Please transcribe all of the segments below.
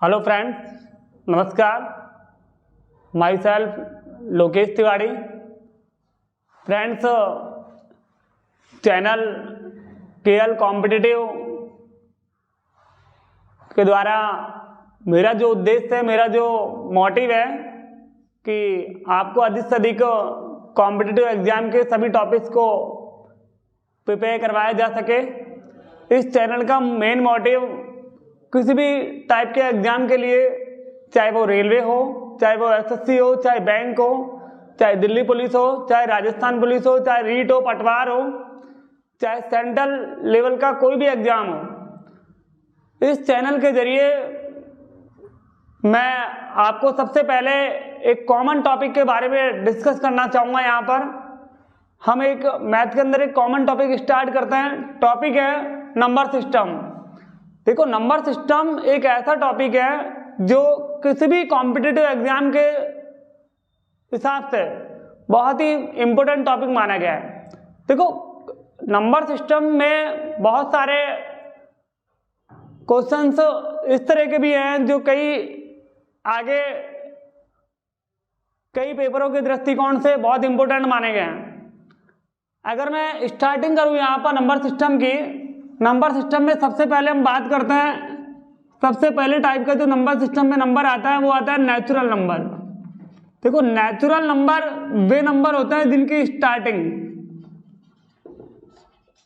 Hello friends, नमस्कार। My self Lokesh Tiwari. Friends, channel KL competitive के द्वारा मेरा जो उद्देश्य है, मेरा जो मोटिव है कि आपको अधिक से अधिक कॉम्पिटिटिव एग्जाम के सभी टॉपिक्स को प्रिपेयर करवाया जा सके। इस चैनल का मेन मोटिव किसी भी टाइप के एग्जाम के लिए, चाहे वो रेलवे हो, चाहे वो एसएससी हो, चाहे बैंक हो, चाहे दिल्ली पुलिस हो, चाहे राजस्थान पुलिस हो, चाहे रीट हो, पटवार हो, चाहे सेंट्रल लेवल का कोई भी एग्जाम हो, इस चैनल के जरिए मैं आपको सबसे पहले एक कॉमन टॉपिक के बारे में डिस्कस करना चाहूँगा। यहाँ पर हम एक मैथ के अंदर एक कॉमन टॉपिक स्टार्ट करते हैं। टॉपिक है नंबर सिस्टम। देखो, नंबर सिस्टम एक ऐसा टॉपिक है जो किसी भी कॉम्पिटिटिव एग्जाम के हिसाब से बहुत ही इम्पोर्टेंट टॉपिक माना गया है। देखो, नंबर सिस्टम में बहुत सारे क्वेश्चंस इस तरह के भी हैं जो कई पेपरों के दृष्टिकोण से बहुत इंपॉर्टेंट माने गए हैं। अगर मैं स्टार्टिंग करूं यहाँ पर नंबर सिस्टम की, नंबर सिस्टम में सबसे पहले हम बात करते हैं, सबसे पहले टाइप का जो नंबर सिस्टम में नंबर आता है वो आता है नेचुरल नंबर। देखो, नेचुरल नंबर वे नंबर होते हैं जिनकी स्टार्टिंग,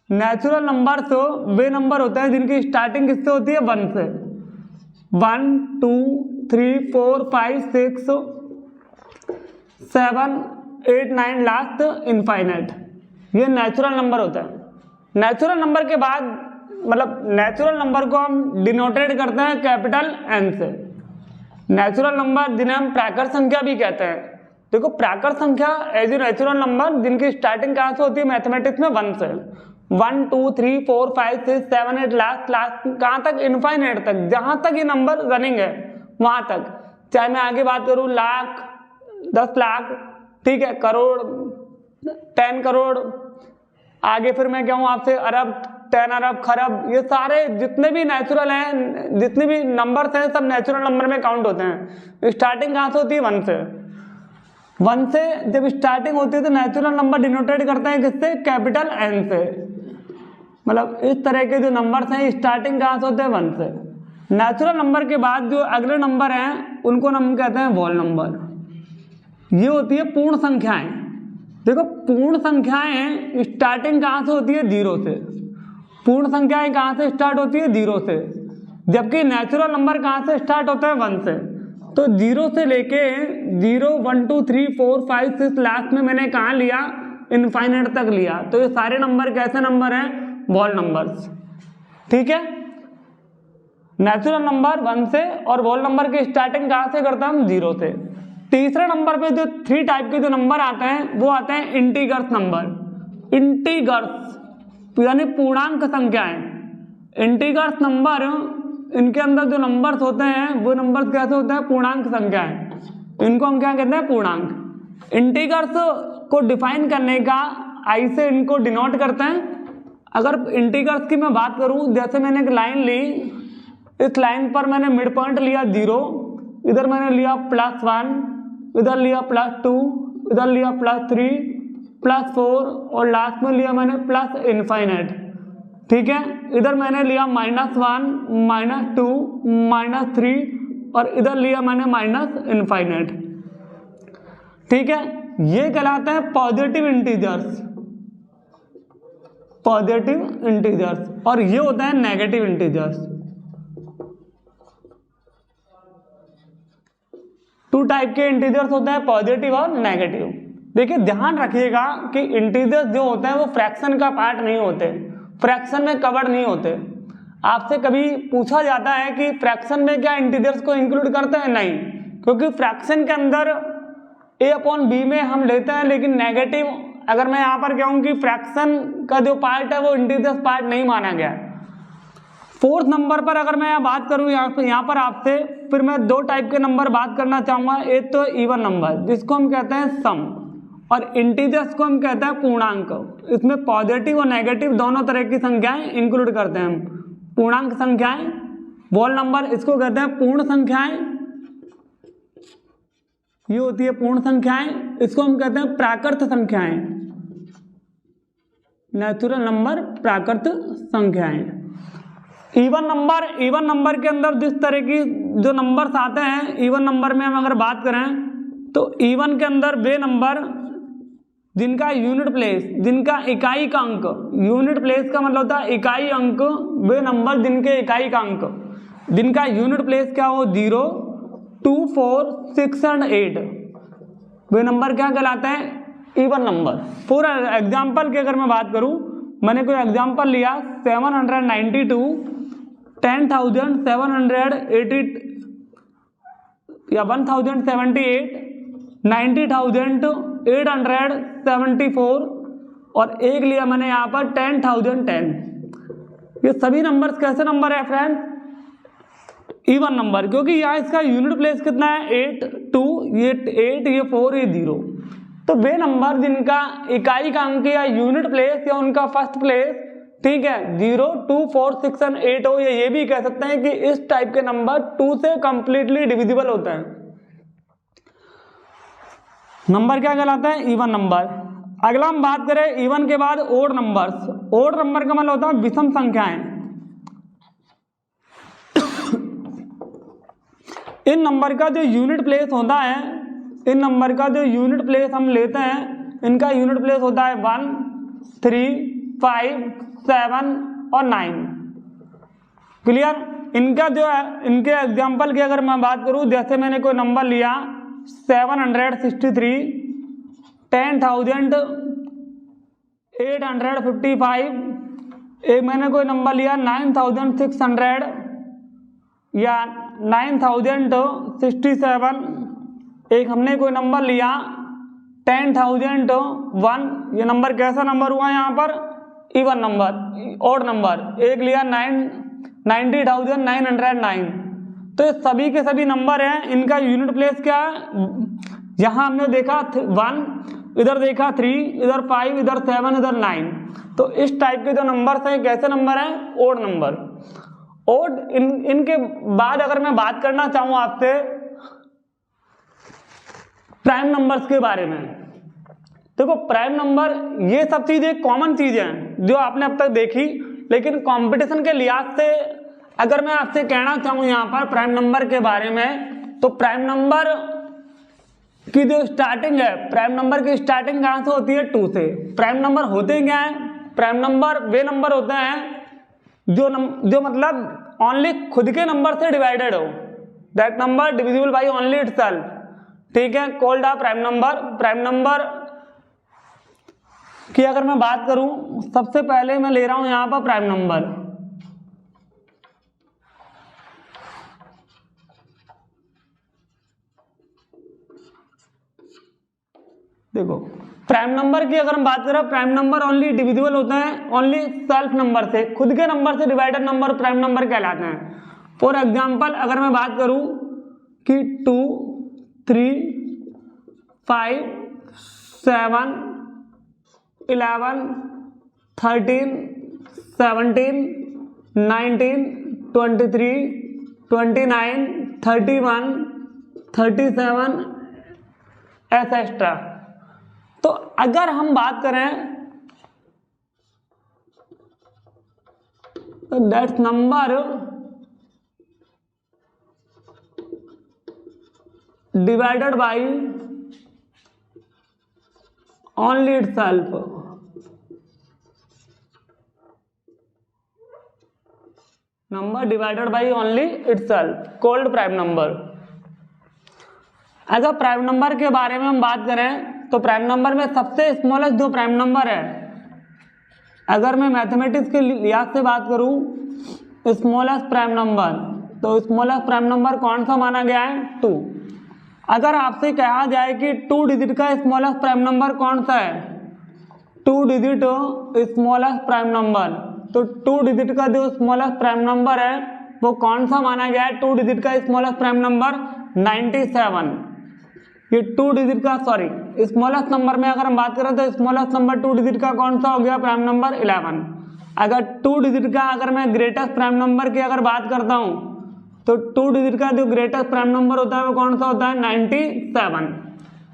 नेचुरल नंबर तो वे नंबर होते हैं जिनकी स्टार्टिंग किससे होती है? 1 से। 1 2 3 4 5 6 7 8 9 लास्ट इनफाइनाइट, ये नेचुरल नंबर होता है। नेचुरल नंबर के बाद नेचुरल नंबर को हम डिनोटेड करते हैं कैपिटल एन से। नेचुरल नंबर जिन्हें हम प्राकृत संख्या भी कहते हैं। देखो, प्राकृत संख्या एज ए नेचुरल नंबर जिनकी स्टार्टिंग कहाँ से होती है मैथमेटिक्स में? 1 से। 1 2 3 4 5 6 7 8 लास्ट कहाँ तक? इनफाइनाइट तक, जहां तक ये नंबर रनिंग है वहां तक। चाहे मैं आगे बात करूं लाख, 10 लाख, ठीक है, करोड़, 10 करोड़, आगे फिर मैं कहूँ आपसे अरब, 10 अरब, खरब, ये सारे जितने भी नेचुरल हैं, जितने भी नंबर्स हैं, सब नेचुरल नंबर में काउंट होते हैं। स्टार्टिंग कहाँ से होती है? 1 से। 1 से जब स्टार्टिंग होती है तो नेचुरल नंबर डिनोटेड करते हैं किससे? कैपिटल एन से। इस तरह के जो नंबर्स हैं स्टार्टिंग कहाँ से होते हैं? 1 से। नेचुरल नंबर के बाद जो अगले नंबर हैं उनको हम कहते हैं होल नंबर। ये होती है पूर्ण संख्याएं। देखो, पूर्ण संख्याएं स्टार्टिंग कहाँ से होती है? 0 से। पूर्ण संख्याएं कहाँ से स्टार्ट होती है? 0 से। जबकि नेचुरल नंबर कहाँ से स्टार्ट होता है? 1 से। तो 0 से लेके 0 1 2 3 4 5 6 लास्ट में मैंने कहाँ लिया? इनफाइनाइट तक लिया। तो ये सारे नंबर कैसे नंबर हैं? Whole numbers. ठीक है, नेचुरल नंबर 1 से और होल नंबर की स्टार्टिंग कहाँ से करते हैं हम? 0 से। तीसरे नंबर पे जो 3 टाइप के जो नंबर आते हैं वो आते हैं इंटीगर्स नंबर। इंटीगर्स यानी पूर्णांक संख्याएं। इंटीगर्स नंबर, इनके अंदर जो नंबर्स होते हैं वो नंबर्स कैसे होते हैं? पूर्णांक संख्याएं। इनको हम क्या कहते हैं? पूर्णांक। इंटीगर्स को डिफाइन करने का आई से इनको डिनोट करते हैं। अगर इंटीगर्स की मैं बात करूं, जैसे मैंने एक लाइन ली, इस लाइन पर मैंने मिड पॉइंट लिया 0, इधर मैंने लिया +1, इधर लिया +2, इधर लिया +3, +4 और लास्ट में लिया मैंने प्लस इनफाइनाइट। ठीक है, इधर मैंने लिया -1, -2, -3 और इधर लिया मैंने माइनस इनफाइनाइट। ठीक है, ये कहलाते हैं पॉजिटिव इंटीजर्स। Positive integers. और ये होता है नेगेटिव इंटीजर्स। 2 टाइप के इंटीजर्स होते हैं, पॉजिटिव और नेगेटिव। देखिए, ध्यान रखिएगा कि इंटीजर्स जो होते हैं वो फ्रैक्शन का पार्ट नहीं होते, फ्रैक्शन में कवर नहीं होते। आपसे कभी पूछा जाता है कि फ्रैक्शन में क्या इंटीजर्स को इंक्लूड करते हैं? नहीं, क्योंकि फ्रैक्शन के अंदर a/b में हम लेते हैं, लेकिन नेगेटिव, अगर मैं यहाँ पर कहूँ कि फ्रैक्शन का जो पार्ट है वो इंटीजर्स पार्ट नहीं माना गया। 4th नंबर पर अगर मैं बात करूं यहाँ पर आपसे, फिर मैं 2 टाइप के नंबर बात करना चाहूंगा। एक तो इवन नंबर जिसको हम कहते हैं सम, और इंटीजर्स को हम कहते हैं पूर्णांक। इसमें पॉजिटिव और नेगेटिव दोनों तरह की संख्याएं इंक्लूड करते हैं हम। पूर्णांक संख्याएं वोल नंबर इसको कहते हैं पूर्ण संख्याएं, ये होती है पूर्ण संख्याएं, इसको हम कहते हैं प्राकृत संख्याएं, नेचुरल नंबर प्राकृत संख्याएं। इवन नंबर के अंदर जिस तरह की जो नंबर्स आते हैं, इवन नंबर में हम अगर बात करें तो इवन के अंदर वे नंबर जिनका यूनिट प्लेस, जिनका इकाई का अंक, यूनिट प्लेस का मतलब होता है इकाई अंक, वे नंबर जिनके इकाई का अंक, जिनका यूनिट प्लेस क्या हो 0, 2, 4, 6 और 8, वे नंबर क्या कहलाते हैं इवन नंबर। फॉर एग्जाम्पल की अगर मैं बात करूं, मैंने कोई एग्जाम्पल लिया 792, 10,780 या 1078, 90,874 और एक लिया मैंने यहाँ पर 10,010। ये सभी नंबर्स कैसे नंबर है फ्रेंड्स? इवन नंबर, क्योंकि यहाँ इसका यूनिट प्लेस कितना है 8, 2, ये 8, ये 4, ये 0। तो वे नंबर जिनका इकाई का अंक या यूनिट प्लेस या उनका फर्स्ट प्लेस, ठीक है, 0, 2, 4, 6 और 8 हो, ये भी कह सकते हैं कि इस टाइप के नंबर 2 से कंप्लीटली डिविजिबल होते हैं। नंबर क्या कहलाता है इवन नंबर। अगला हम बात करें इवन के बाद ओड नंबर्स। ओड नंबर का मतलब होता है विषम संख्याएं। इन नंबर का जो यूनिट प्लेस होता है, इन नंबर का जो यूनिट प्लेस हम लेते हैं, इनका यूनिट प्लेस होता है 1, 3, 5, 7 और 9। क्लियर? इनका जो है, इनके एग्जाम्पल की अगर मैं बात करूं, जैसे मैंने कोई नंबर लिया 763, 10,855, एक मैंने कोई नंबर लिया 9,600 या 9,067, एक हमने कोई नंबर लिया 10,001। ये नंबर कैसा नंबर हुआ यहाँ पर? Even number, odd number. एक लिया 90,909। तो ये सभी के सभी नंबर हैं, इनका यूनिट प्लेस क्या है? यहाँ हमने देखा 1, इधर देखा 3, इधर 5, इधर 7, इधर 9। तो इस टाइप के जो नंबर्स हैं कैसे नंबर हैं? Odd number. ओड इनके बाद अगर मैं बात करना चाहूँ आपसे प्राइम नंबर्स के बारे में, देखो प्राइम नंबर ये सब चीजें कॉमन चीजें हैं जो आपने अब तक देखी, लेकिन कंपटीशन के लिहाज से अगर मैं आपसे कहना चाहूँ यहाँ पर प्राइम नंबर के बारे में, तो प्राइम नंबर की जो स्टार्टिंग है, प्राइम नंबर की स्टार्टिंग कहाँ से होती है? 2 से। प्राइम नंबर होते क्या है? प्राइम नंबर वे नंबर होते हैं जो मतलब ओनली खुद के नंबर से डिवाइडेड हो, that number divisible by only itself, ठीक है, called a prime number. Prime number की अगर मैं बात करूं, सबसे पहले मैं ले रहा हूं यहां पर प्राइम नंबर। देखो प्राइम नंबर की अगर हम बात करें, प्राइम नंबर ओनली डिविजिबल होते हैं ओनली सेल्फ नंबर से, खुद के नंबर से डिवाइडेड नंबर प्राइम नंबर कहलाते हैं। फॉर एग्जांपल अगर मैं बात करूं कि 2, 3, 5, 7, 11, 13, 17, 19, 23, 29, 31, 37 एसेट्रा। तो अगर हम बात करें तो that's number divided by only itself, number divided by only itself called prime number. अगर प्राइम नंबर के बारे में हम बात करें तो प्राइम नंबर में सबसे स्मॉलेस्ट जो प्राइम नंबर है, अगर मैं मैथमेटिक्स के लिहाज से बात करूं स्मॉलेस्ट प्राइम नंबर, तो स्मॉलेस्ट प्राइम नंबर कौन सा माना गया है? 2। अगर आपसे कहा जाए कि 2 डिजिट का स्मॉलेस्ट प्राइम नंबर कौन सा है, 2 डिजिट स्मॉलेस्ट प्राइम नंबर, तो 2 डिजिट का जो स्मॉलेस्ट प्राइम नंबर है वो कौन सा माना गया है? 2 डिजिट का स्मॉलेस्ट प्राइम नंबर 97। ये 2 डिजिट का स्मॉलेस्ट नंबर में अगर हम बात करें तो स्मॉलेस्ट नंबर 2 डिजिट का कौन सा हो गया? Prime number 11। अगर 2 डिजिट का अगर मैं ग्रेटेस्ट प्राइम नंबर की अगर बात करता हूँ तो 2 डिजिट का जो ग्रेटेस्ट प्राइम नंबर होता है वो कौन सा होता है 97।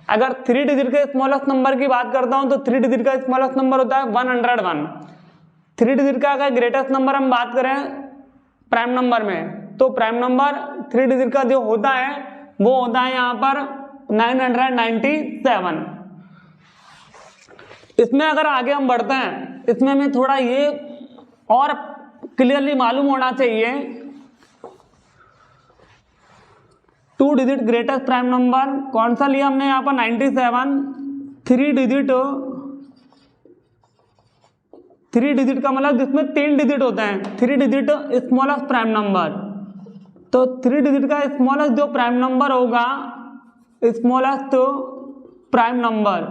अगर 3 डिजिट के स्मॉलेस्ट नंबर की बात करता हूं तो 3 डिजिट का स्मॉलेस्ट नंबर होता है 101। 3 डिजिट का अगर ग्रेटेस्ट नंबर हम बात करें प्राइम नंबर में तो प्राइम नंबर 3 डिजिट का जो होता है वो होता है यहाँ पर 997। इसमें अगर आगे हम बढ़ते हैं, इसमें हमें थोड़ा ये और क्लियरली मालूम होना चाहिए 2 डिजिट ग्रेटेस्ट प्राइम नंबर कौन सा लिया हमने यहाँ पर 97। 3 डिजिट का मतलब जिसमें 3 डिजिट होते हैं, 3 डिजिट स्मॉलेस्ट प्राइम नंबर। तो 3 डिजिट का स्मॉलेस्ट जो प्राइम नंबर होगा, स्मॉलेस्ट प्राइम नंबर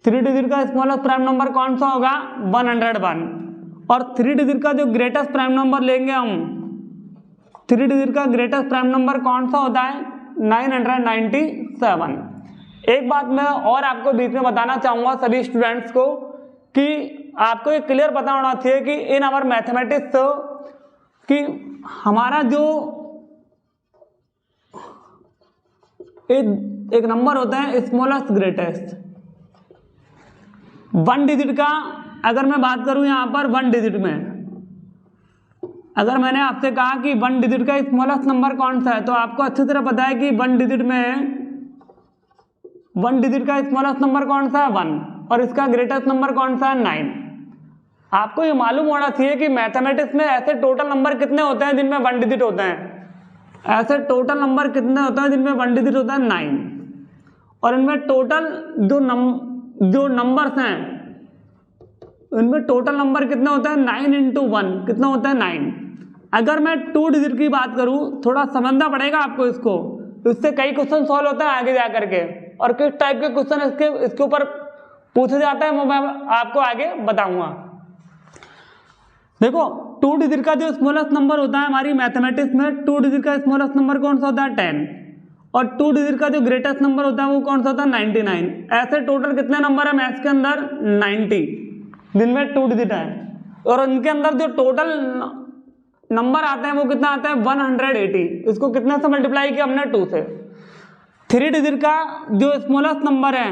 3 डिजिट का स्मॉलेस्ट प्राइम नंबर कौन सा होगा 101। और 3 डिजिट का जो ग्रेटेस्ट प्राइम नंबर लेंगे हम, 3 डिजिट का ग्रेटेस्ट प्राइम नंबर कौन सा होता है 997। एक बात मैं और आपको बीच में बताना चाहूंगा सभी स्टूडेंट्स को कि आपको ये क्लियर पता होना चाहिए कि इन आवर मैथमेटिक्स कि हमारा जो एक नंबर होता है स्मॉलेस्ट ग्रेटेस्ट 1 डिजिट का, अगर मैं बात करूं यहां पर 1 डिजिट में, अगर मैंने आपसे कहा कि 1 डिजिट का स्मॉलेस्ट नंबर कौन सा है तो आपको अच्छी तरह पता है कि 1 डिजिट में 1 डिजिट का स्मॉलेस्ट नंबर कौन सा है 1 और इसका ग्रेटेस्ट नंबर कौन सा है 9। आपको ये मालूम होना चाहिए कि मैथमेटिक्स में ऐसे टोटल नंबर कितने होते हैं जिनमें 1 डिजिट होते हैं, ऐसे टोटल नंबर कितने होते हैं जिनमें 1 डिजिट होता है 9। और इनमें टोटल जो नंबर्स हैं इनमें टोटल नंबर कितना होता है 9 इंटू 1 कितना होता है 9। अगर मैं 2 डिजिट की बात करूं, थोड़ा समझना पड़ेगा आपको इसको, इससे कई क्वेश्चन सॉल्व होता है आगे जाकर के, और किस टाइप के क्वेश्चन इसके ऊपर पूछे जाता है वो मैं आपको आगे बताऊंगा। देखो 2 डिजिट का जो स्मॉलेस्ट नंबर होता है हमारी मैथमेटिक्स में, 2 डिजिट का स्मॉलेस्ट नंबर कौन सा होता है 10 और 2 डिजिट का जो ग्रेटेस्ट नंबर होता है वो कौन सा होता है 99। ऐसे टोटल कितने नंबर है मैथ्स के अंदर 90 जिनमें 2 डिजिट है, और उनके अंदर जो टोटल नंबर आते हैं वो कितना आता है 180। इसको कितने से मल्टीप्लाई किया हमने 2 से। 3 डिजिट का जो स्मॉलेस्ट नंबर है,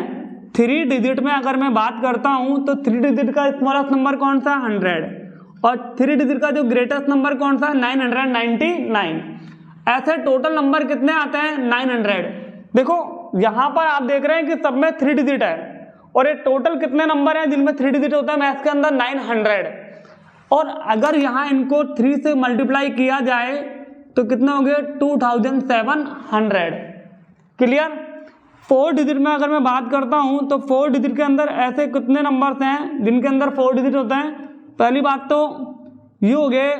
3 डिजिट में अगर मैं बात करता हूं तो 3 डिजिट का स्मॉलेस्ट नंबर कौन सा 100 और 3 डिजिट का जो ग्रेटेस्ट नंबर कौन सा 999। ऐसे टोटल नंबर कितने आते हैं 900। देखो यहां पर आप देख रहे हैं कि सब में 3 डिजिट है और ये टोटल कितने नंबर हैं जिनमें 3 डिजिट होता है मैथ्स के अंदर 900। और अगर यहां इनको 3 से मल्टीप्लाई किया जाए तो कितने हो गए 2700। क्लियर। 4 डिजिट में अगर मैं बात करता हूं तो 4 डिजिट के अंदर ऐसे कितने नंबर्स हैं जिनके अंदर 4 डिजिट होते हैं। पहली बात तो ये हो गए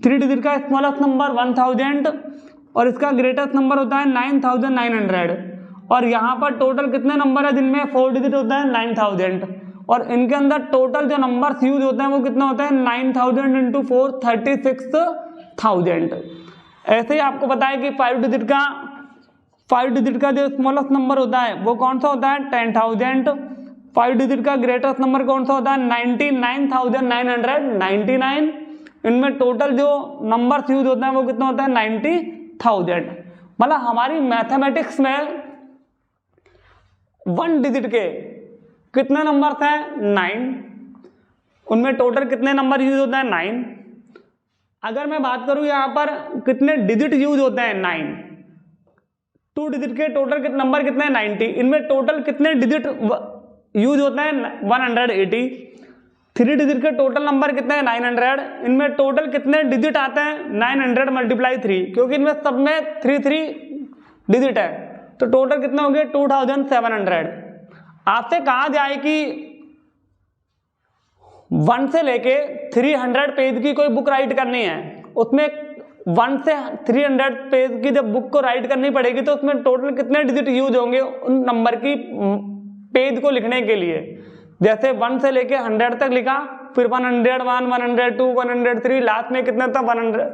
3 डिजिट का स्मॉलेस्ट नंबर 1000 और इसका ग्रेटेस्ट नंबर होता है 9900। और यहाँ पर टोटल कितने नंबर है जिनमें 4 डिजिट होता है 9000 और इनके अंदर टोटल जो नंबर्स यूज होते हैं वो कितना होता है 9000 इंटू 4 36,000। ऐसे ही आपको पता है कि 5 डिजिट का जो स्मॉलेस्ट नंबर होता है वो कौन सा होता है 10,000। 5 डिजिट का ग्रेटेस्ट नंबर कौन सा होता है 99,999। इनमें टोटल जो नंबर्स यूज होते हैं वो कितना होता है 90,000। मतलब हमारी मैथमेटिक्स में 1 डिजिट के कितने नंबर्स हैं 9, उनमें टोटल कितने नंबर यूज होते हैं 9। अगर मैं बात करूं यहां पर कितने डिजिट यूज होते हैं 9। 2 डिजिट के टोटल नंबर कितने हैं 90, इनमें टोटल कितने डिजिट यूज होते हैं 180। 3 डिजिट के टोटल नंबर कितने हैं 900, इनमें टोटल कितने डिजिट आते हैं 900 मल्टीप्लाई 3 क्योंकि इनमें सब में 3 डिजिट है तो टोटल कितने हो गए 2700। आपसे कहा जाए कि 1 से लेके 300 पेज की कोई बुक राइट करनी है, उसमें 1 से 300 पेज की जब बुक को राइट करनी पड़ेगी तो उसमें टोटल कितने डिजिट यूज होंगे उन नंबर की पेज को लिखने के लिए। जैसे 1 से लेके 100 तक लिखा, फिर 101, 102, 103, लास्ट में कितना था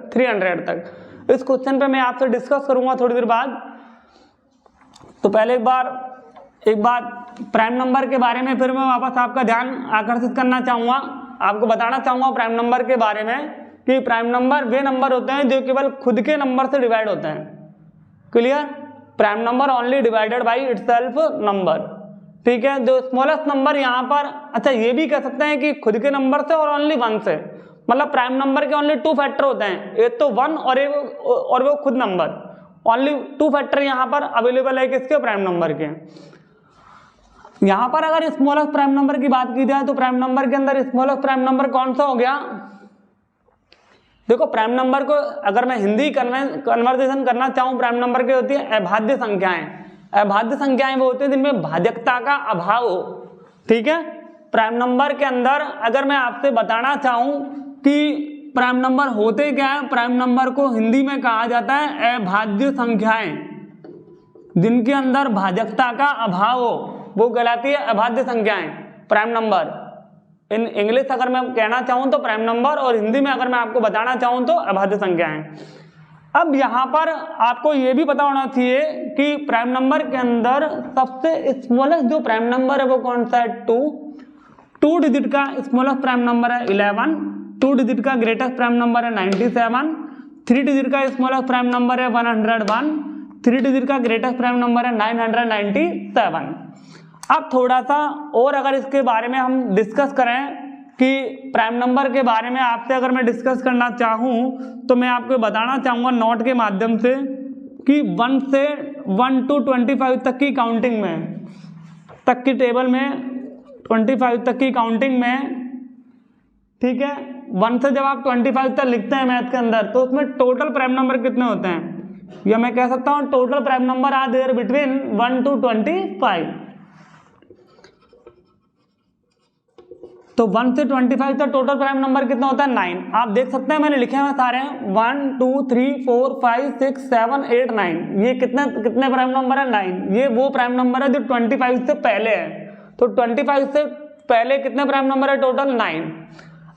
300 तक। इस क्वेश्चन पे मैं आपसे डिस्कस करूंगा थोड़ी देर बाद। तो पहले एक बार प्राइम नंबर के बारे में फिर मैं वापस आपका ध्यान आकर्षित करना चाहूंगा आपको बताना चाहूंगा प्राइम नंबर के बारे में कि प्राइम नंबर वे नंबर होते हैं जो केवल खुद के नंबर से डिवाइड होते हैं। Clear? Prime number only divided by itself number. ठीक है, जो स्मॉलेस्ट नंबर यहाँ पर, अच्छा ये भी कह सकते हैं कि खुद के नंबर से और ओनली 1 से, मतलब प्राइम नंबर के ओनली 2 फैक्टर होते हैं, एक तो 1 और वो खुद नंबर। ओनली 2 फैक्टर यहाँ पर अवेलेबल है किसके? प्राइम नंबर के। यहाँ पर अगर स्मॉलेस्ट प्राइम नंबर की बात की जाए तो प्राइम नंबर के अंदर स्मॉलेस्ट प्राइम नंबर कौन सा हो गया? देखो प्राइम नंबर को अगर मैं हिंदी कन्वर्सेशन करना चाहूँ, प्राइम नंबर की होती है अभाज्य संख्याएं। अभाज्य संख्याएं वो होती है जिनमें भाजकता का अभाव हो। ठीक है, प्राइम नंबर के अंदर अगर मैं आपसे बताना चाहूं कि प्राइम नंबर होते क्या है, प्राइम नंबर को हिंदी में कहा जाता है अभाज्य संख्याएं, जिनके अंदर भाजकता का अभाव हो, वो कहलाती है अभाज्य संख्याएं प्राइम नंबर। इन इंग्लिश अगर मैं कहना चाहूं तो प्राइम नंबर, और हिंदी में अगर मैं आपको बताना चाहूं तो अभाज्य संख्याएं। अब यहां पर आपको यह भी पता होना चाहिए कि प्राइम नंबर के अंदर सबसे स्मॉलेस्ट जो प्राइम नंबर है वो कौन सा है? 2 डिजिट का स्मॉलेस्ट प्राइम नंबर है 11, 2 डिजिट का ग्रेटेस्ट प्राइम नंबर है 97, 3 डिजिट का स्मॉलेस्ट प्राइम नंबर है 101, 3 डिजिट का ग्रेटेस्ट प्राइम नंबर है 997। अब थोड़ा सा और अगर इसके बारे में हम डिस्कस करें कि प्राइम नंबर के बारे में आपसे अगर मैं डिस्कस करना चाहूँ तो मैं आपको बताना चाहूँगा नोट के माध्यम से कि 1 से 1 to 25 तक की काउंटिंग में, तक की टेबल में 25 तक की काउंटिंग में, ठीक है, 1 से जब आप 25 तक लिखते हैं मैथ के अंदर तो उसमें टोटल प्राइम नंबर कितने होते हैं? या मैं कह सकता हूँ total prime number are there between 1 to 25। तो 1 से 25 तक टोटल प्राइम नंबर कितना होता है? 9। आप देख सकते हैं मैंने लिखे हुए सारे 1 2 3 4 5 6 7 8 9। ये कितने प्राइम नंबर है? 9। ये वो प्राइम नंबर है जो 25 से पहले है। तो 25 से पहले कितने प्राइम नंबर है? टोटल 9।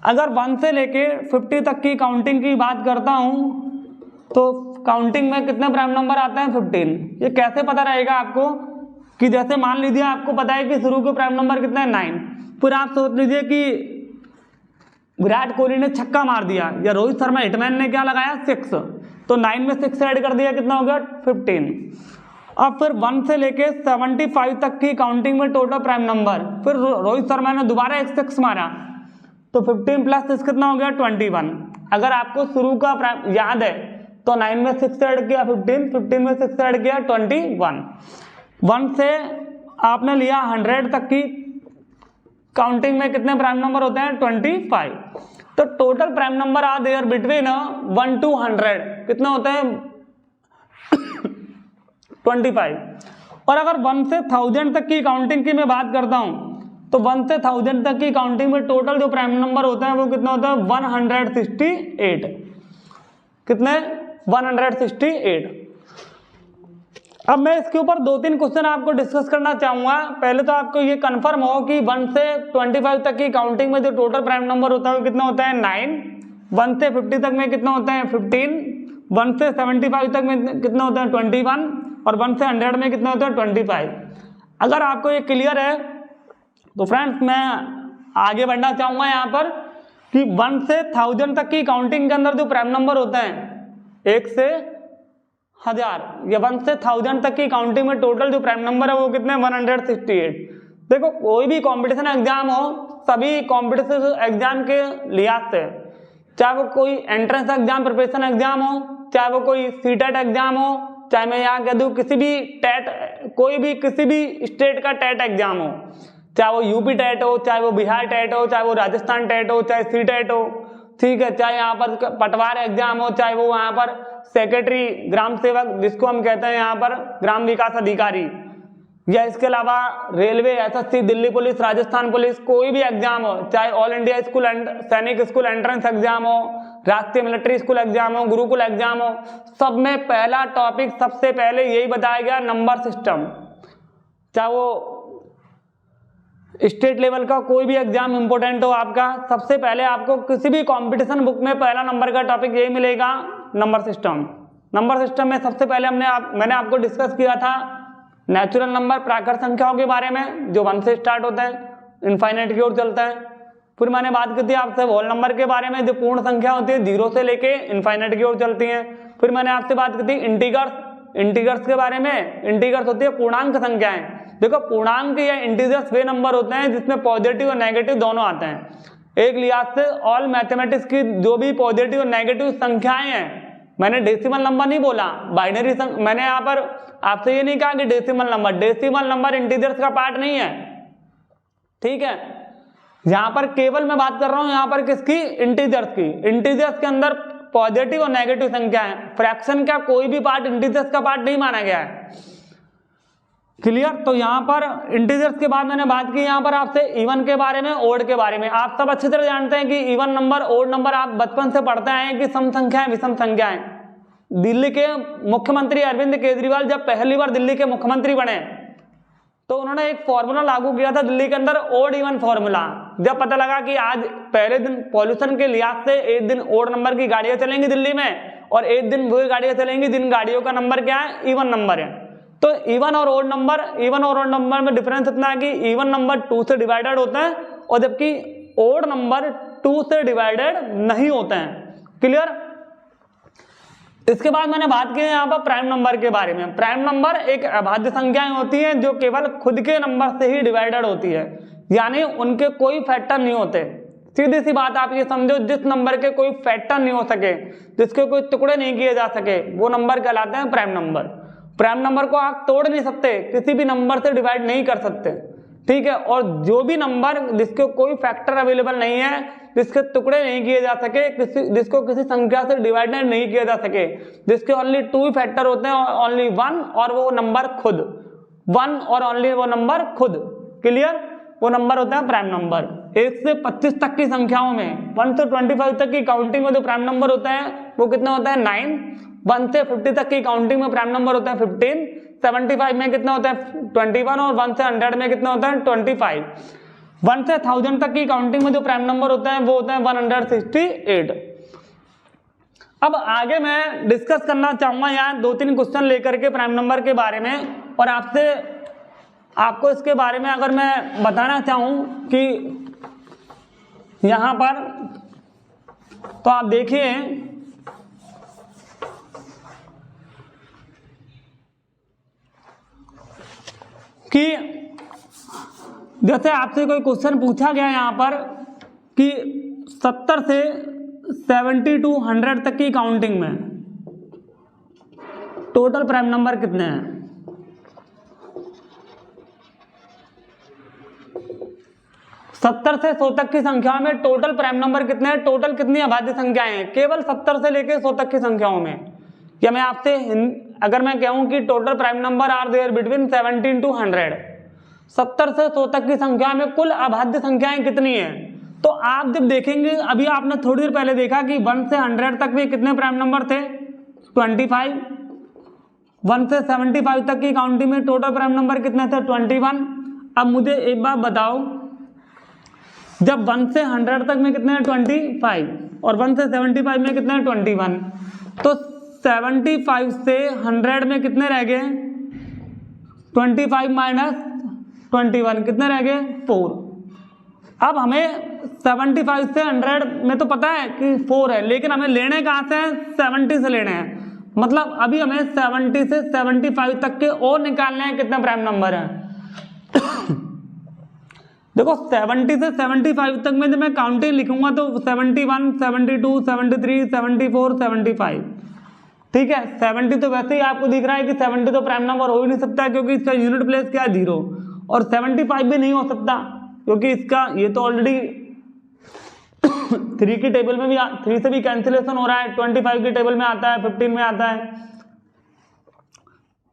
अगर 1 से लेके 50 तक की काउंटिंग की बात करता हूं तो काउंटिंग में कितने प्राइम नंबर आते हैं? 15। ये कैसे पता रहेगा आपको कि जैसे मान लीजिए आपको पता है कि शुरू के प्राइम नंबर कितने हैं? 9। फिर आप सोच लीजिए कि विराट कोहली ने छक्का मार दिया या रोहित शर्मा हिटमैन ने क्या लगाया? 6। तो 9 में 6 ऐड कर दिया, कितना हो गया? 15। अब फिर 1 से लेके 75 तक की काउंटिंग में टोटल प्राइम नंबर, फिर रोहित शर्मा ने दोबारा एक 6 मारा तो 15 प्लस 6 कितना हो गया? 21। अगर आपको शुरू का प्राइम याद है तो 9 में 6 ऐड किया 15, 15 में 6 ऐड किया 21। 1 से आपने लिया 100 तक की काउंटिंग में कितने प्राइम नंबर होते हैं? 25। तो total prime number are there between 1 to 100 कितने होते हैं? 25। और अगर 1 से 1000 तक की काउंटिंग की मैं बात करता हूं तो 1 से 1000 तक की काउंटिंग में टोटल जो प्राइम नंबर होते हैं वो कितना होता है? 168। कितने? 168। अब मैं इसके ऊपर 2-3 क्वेश्चन आपको डिस्कस करना चाहूंगा। पहले तो आपको ये कंफर्म हो कि 1 से 25 तक की काउंटिंग में जो टोटल प्राइम नंबर होता है वो कितना होता है? 9। 1 से 50 तक में कितना होता है? 15। 1 से 75 तक में कितना होता है? 21। और 1 से 100 में कितना होता है? 25। अगर आपको ये क्लियर है तो फ्रेंड्स मैं आगे बढ़ना चाहूंगा यहाँ पर कि 1 से 1000 तक की काउंटिंग के अंदर जो प्राइम नंबर होते हैं 1 से 1000 या 1 से 1000 तक की काउंटिंग में टोटल जो प्राइम नंबर है वो कितने? 168। देखो कोई भी कंपटीशन एग्जाम हो, सभी कॉम्पिटिटिव एग्जाम के लिहाज से, चाहे वो कोई एंट्रेंस एग्जाम प्रिपरेशन एग्जाम हो, चाहे वो कोई सीटेट एग्जाम हो, चाहे मैं यहाँ कह दूँ किसी भी टेट, कोई भी किसी भी स्टेट का टेट एग्जाम हो, चाहे वो यूपी टेट हो, चाहे वो बिहार टेट हो, चाहे वो राजस्थान टेट हो, चाहे सी टेट हो, ठीक है, चाहे यहाँ पर पटवार एग्जाम हो, चाहे वो यहाँ पर सेक्रेटरी ग्राम सेवक जिसको हम कहते हैं यहाँ पर ग्राम विकास अधिकारी, या इसके अलावा railway, SSC, Delhi police, Rajasthan police, कोई भी एग्जाम हो, चाहे ऑल इंडिया स्कूल सैनिक स्कूल एंट्रेंस एग्जाम हो, राष्ट्रीय मिलिट्री स्कूल एग्जाम हो, गुरुकुल एग्जाम हो, सब में पहला टॉपिक सबसे पहले यही बताया गया, नंबर सिस्टम। चाहे वो स्टेट लेवल का कोई भी एग्जाम इंपॉर्टेंट हो आपका, सबसे पहले आपको किसी भी कंपटीशन बुक में पहला नंबर का टॉपिक यही मिलेगा, नंबर सिस्टम। नंबर सिस्टम में सबसे पहले मैंने आपको डिस्कस किया था नेचुरल नंबर, प्राकृत संख्याओं के बारे में, जो 1 से स्टार्ट होता है, इनफाइनाइट की ओर चलता है। फिर मैंने बात की थी आपसे होल नंबर के बारे में, जो पूर्ण संख्या होती है 0 से लेके इनफाइनाइट की ओर चलती हैं। फिर मैंने आपसे बात की थी इंटीजर्स के बारे में। इंटीजर्स होती है पूर्णांक संख्याएं। देखो पूर्णांक या इंटीजर्स वे नंबर होते हैं जिसमें पॉजिटिव और नेगेटिव दोनों आते हैं। एक लिहाज से ऑल मैथमेटिक्स की जो भी पॉजिटिव और नेगेटिव संख्याएं हैं, मैंने डेसिमल नंबर नहीं बोला, बाइनरी मैंने यहाँ पर आपसे ये नहीं कहा कि डेसिमल नंबर इंटीजर्स का पार्ट नहीं है, ठीक है। यहाँ पर केवल मैं बात कर रहा हूँ यहाँ पर किसकी, इंटीजर्स की। इंटीजर्स के अंदर पॉजिटिव और नेगेटिव संख्या है, फ्रैक्शन का कोई भी पार्ट इंटीजर्स का पार्ट नहीं माना गया है, क्लियर। तो यहाँ पर इंटीजर्स के बाद मैंने बात की यहाँ पर आपसे इवन के बारे में, ओड के बारे में। आप सब अच्छी तरह जानते हैं कि इवन नंबर, ओड नंबर आप बचपन से पढ़ते आए हैं कि सम संख्याएं विषम संख्याएं। दिल्ली के मुख्यमंत्री अरविंद केजरीवाल जब पहली बार दिल्ली के मुख्यमंत्री बने तो उन्होंने एक फॉर्मूला लागू किया था दिल्ली के अंदर, ओड इवन फॉर्मूला। जब पता लगा कि आज पहले दिन पॉल्यूशन के लिहाज से एक दिन ओड नंबर की गाड़ियां चलेंगी दिल्ली में और एक दिन वो गाड़ियां चलेंगी जिन गाड़ियों का नंबर क्या है, इवन नंबर है। तो इवन और ओड नंबर में डिफरेंस इतना है कि इवन नंबर 2 से डिवाइडेड होता है और जबकि ओड नंबर 2 से डिवाइडेड नहीं होते हैं, क्लियर। इसके बाद मैंने बात की यहाँ पर प्राइम नंबर के बारे में। प्राइम नंबर एक अभाज्य संख्याएं होती हैं जो केवल खुद के नंबर से ही डिवाइडेड होती है, यानी उनके कोई फैक्टर नहीं होते। सीधी सी बात आप ये समझो, जिस नंबर के कोई फैक्टर नहीं हो सके, जिसके कोई टुकड़े नहीं किए जा सके, वो नंबर कहलाते हैं प्राइम नंबर। प्राइम नंबर को आप तोड़ नहीं सकते, किसी भी नंबर से डिवाइड नहीं कर सकते, ठीक है। और जो भी नंबर जिसके कोई फैक्टर अवेलेबल नहीं है, जिसके टुकड़े नहीं किए जा सके, जिसको किसी संख्या से डिवाइड नहीं किया जा सके, जिसके ओनली 2 फैक्टर होते हैं, ओनली 1 और वो नंबर खुद, 1 और ओनली वो नंबर खुद, क्लियर। वो नंबर होता है प्राइम नंबर। 1 से 25 तक की संख्याओं में, 1 से 25 तक की काउंटिंग में जो प्राइम नंबर होता है वो कितना होता है, 9। 1 से 50 तक की काउंटिंग में प्राइम नंबर होता है 15। 75 में कितना होता है 21 और 1 से 100 में कितना होता है 25। 1 से 1000 तक की काउंटिंग में जो प्राइम नंबर होता है वो होता है 168। अब आगे मैं डिस्कस करना चाहूंगा यहाँ 2-3 क्वेश्चन लेकर के प्राइम नंबर के बारे में, और आपको इसके बारे में अगर मैं बताना चाहूं कि यहाँ पर तो आप देखिए कि जैसे आपसे कोई क्वेश्चन पूछा गया यहाँ पर कि 70 से 70 to 100 तक की काउंटिंग में टोटल प्राइम नंबर कितने हैं। सत्तर से 100 तक की संख्या में टोटल प्राइम नंबर कितने हैं, टोटल कितनी अभाज्य संख्याएं हैं, केवल 70 से लेकर 100 तक की संख्याओं में। या मैं आपसे अगर मैं कहूं कि total prime number are there between 17 to 100, 70 से 100 तक की संख्या में कुल अभाज्य संख्याएं कितनी हैं, तो आप जब देखेंगे, अभी आपने थोड़ी देर पहले देखा कि 1 से 100 तक में कितने प्राइम नंबर थे 25। 1 से 75 तक की काउंटिंग में टोटल प्राइम नंबर कितने थे 21। अब मुझे एक बात बताओ, जब 1 से 100 तक में कितने हैं 25 और 1 से 75 में कितने हैं 21, तो 75 से 100 में कितने रह गए 25 माइनस 21 कितने रह गए 4। अब हमें 75 से 100 में तो पता है कि 4 है, लेकिन हमें लेने कहाँ से हैं 70 से लेने हैं। मतलब अभी हमें 70 से 75 तक के और निकालने हैं कितने प्राइम नंबर हैं। देखो 70 से 75 तक में जब मैं काउंटिंग लिखूंगा तो 71, 72, 73, 74, 75, ठीक है। 70 तो वैसे ही आपको दिख रहा है कि 70 तो प्राइम नंबर हो ही नहीं सकता क्योंकि इसका यूनिट प्लेस क्या है 0, और 75 भी नहीं हो सकता क्योंकि इसका ये तो ऑलरेडी 3 की टेबल में भी 3 से भी कैंसिलेशन हो रहा है, 25 की टेबल में आता है, 15 में आता है।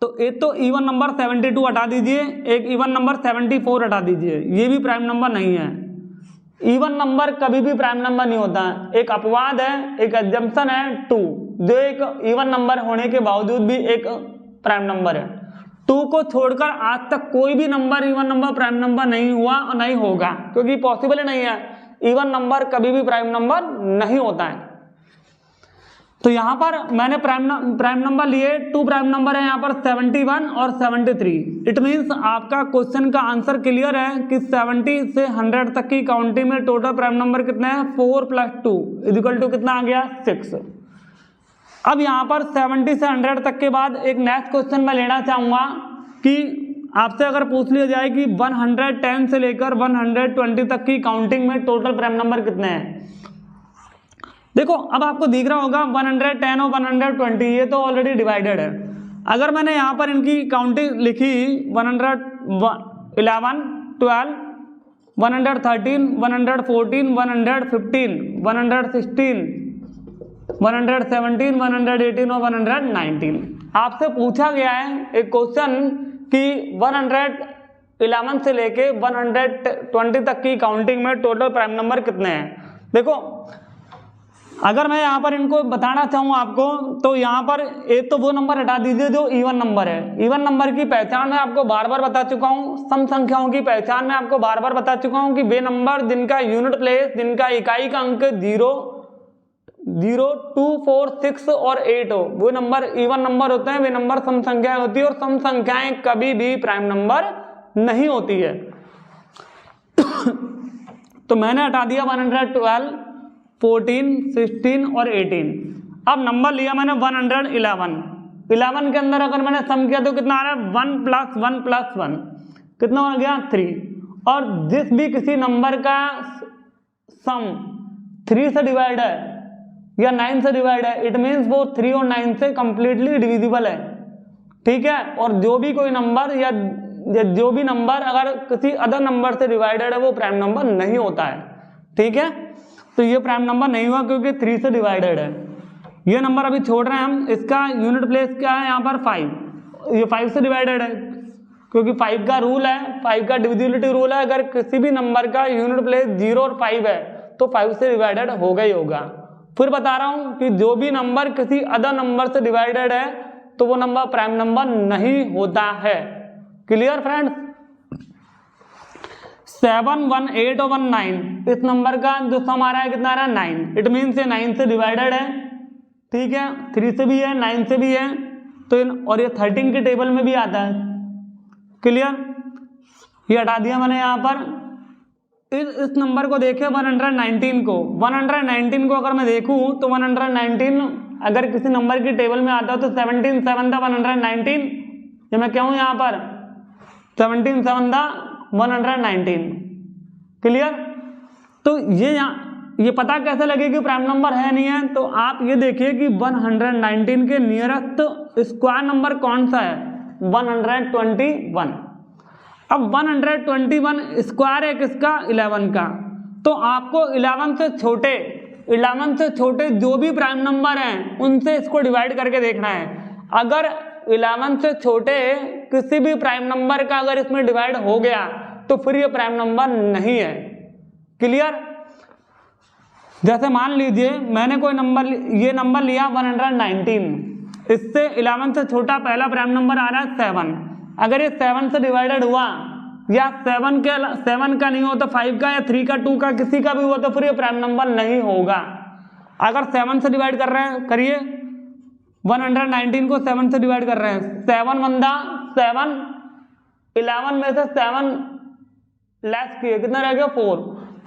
तो एक तो इवन नंबर 72 हटा दीजिए, एक इवन नंबर 74 हटा दीजिए, ये भी प्राइम नंबर नहीं है। इवन नंबर कभी भी प्राइम नंबर नहीं होता है, एक अपवाद है, एक एजम्पशन है 2, जो एक इवन नंबर होने के बावजूद भी एक प्राइम नंबर है। 2 को छोड़कर आज तक कोई भी number even number prime number नहीं हुआ और नहीं होगा, क्योंकि पॉसिबल ही नहीं है। इवन नंबर कभी भी प्राइम नंबर नहीं होता है। तो यहाँ पर मैंने प्राइम नंबर लिए, 2 प्राइम नंबर है यहाँ पर 71 और 73। इट मीन्स आपका क्वेश्चन का आंसर क्लियर है कि 70 से 100 तक की काउंटिंग में टोटल प्राइम नंबर कितने हैं, 4 + 2 इक्वल टू कितना आ गया, 6। अब यहाँ पर 70 से 100 तक के बाद एक नेक्स्ट क्वेश्चन मैं लेना चाहूँगा कि आपसे अगर पूछ लिया जाए कि 110 से लेकर 120 तक की काउंटिंग में टोटल प्राइम नंबर कितने हैं। देखो अब आपको दिख रहा होगा 110 और 120 ये तो ऑलरेडी डिवाइडेड है। अगर मैंने यहाँ पर इनकी काउंटिंग लिखी 111, 12, 113, 114, 115, 116, 117, 118 और 119। आपसे पूछा गया है एक क्वेश्चन कि 111 से लेके 120 तक की काउंटिंग में टोटल प्राइम नंबर कितने हैं। देखो अगर मैं यहाँ पर इनको बताना चाहूँ आपको, तो यहाँ पर एक तो वो नंबर हटा दीजिए जो इवन नंबर है। इवन नंबर की पहचान मैं आपको बार बार बता चुका हूँ, सम संख्याओं की पहचान मैं आपको बार बार बता चुका हूँ कि वे नंबर जिनका यूनिट प्लेस, जिनका इकाई का अंक 0, 0, 2, 4, 6 और 8 हो, वो नंबर इवन नंबर होते हैं, वे नंबर सम संख्याएं होती है और सम संख्याएं कभी भी प्राइम नंबर नहीं होती है। तो मैंने हटा दिया 112, 14, 16 और 18। अब नंबर लिया मैंने 111। 11 के अंदर अगर मैंने सम किया तो कितना आ रहा है, 1 + 1 + 1 कितना हो गया, 3। और जिस भी किसी नंबर का सम 3 से डिवाइड है या 9 से डिवाइड है, इट मीन्स वो 3 और 9 से कंप्लीटली डिविजिबल है, ठीक है। और जो भी कोई नंबर या जो भी नंबर अगर किसी अदर नंबर से डिवाइडेड है वो प्राइम नंबर नहीं होता है, ठीक है। तो ये प्राइम नंबर नहीं हुआ क्योंकि 3 से डिवाइडेड है। ये नंबर अभी छोड़ रहे हैं हम, इसका यूनिट प्लेस क्या है यहाँ पर 5, ये 5 से डिवाइडेड है क्योंकि 5 का रूल है, 5 का डिविजिबिलिटी रूल है। अगर किसी भी नंबर का यूनिट प्लेस 0 और 5 है तो 5 से डिवाइडेड होगा ही होगा। फिर बता रहा हूं कि जो भी नंबर किसी अदर नंबर से डिवाइडेड है तो वो नंबर प्राइम नंबर नहीं होता है। Clear friends. 7, 1, 8 और 1, 9 इस नंबर का जो सम आ रहा है कितना आ रहा है, 9। इट मीन्स ये 9 से डिवाइडेड है, ठीक है। 3 से भी है, 9 से भी है, तो और ये 13 के टेबल में भी आता है। क्लियर। ये हटा दिया मैंने यहाँ पर। इस नंबर को देखे 119 को, 119 को अगर मैं देखूं तो 119 अगर किसी नंबर की टेबल में आता है तो 17 7 था 119। ये मैं क्या हूं यहाँ पर, 17 7 था 119। क्लियर। तो ये पता कैसे लगे कि प्राइम नंबर है नहीं है, तो आप ये देखिए कि 119 के नियरेस्ट स्क्वायर नंबर कौन सा है, 121। अब 121 स्क्वायर है किसका, 11 का। तो आपको 11 से छोटे जो भी प्राइम नंबर हैं उनसे इसको डिवाइड करके देखना है। अगर 11 से छोटे किसी भी प्राइम नंबर का अगर इसमें डिवाइड हो गया तो फिर ये प्राइम नंबर नहीं है। क्लियर। जैसे मान लीजिए मैंने कोई नंबर, ये नंबर लिया 119, इससे 11 से छोटा पहला प्राइम नंबर आ रहा है 7। अगर ये 7 से डिवाइडेड हुआ या 7 का नहीं हो तो 5 का या 3 का 2 का किसी का भी हुआ तो फिर ये प्राइम नंबर नहीं होगा। अगर 7 से डिवाइड कर रहे हैं, करिए 119 को 7 से डिवाइड कर रहे हैं, 7 बंदा 7, 11 में से 7 लेस किए कितना रह गया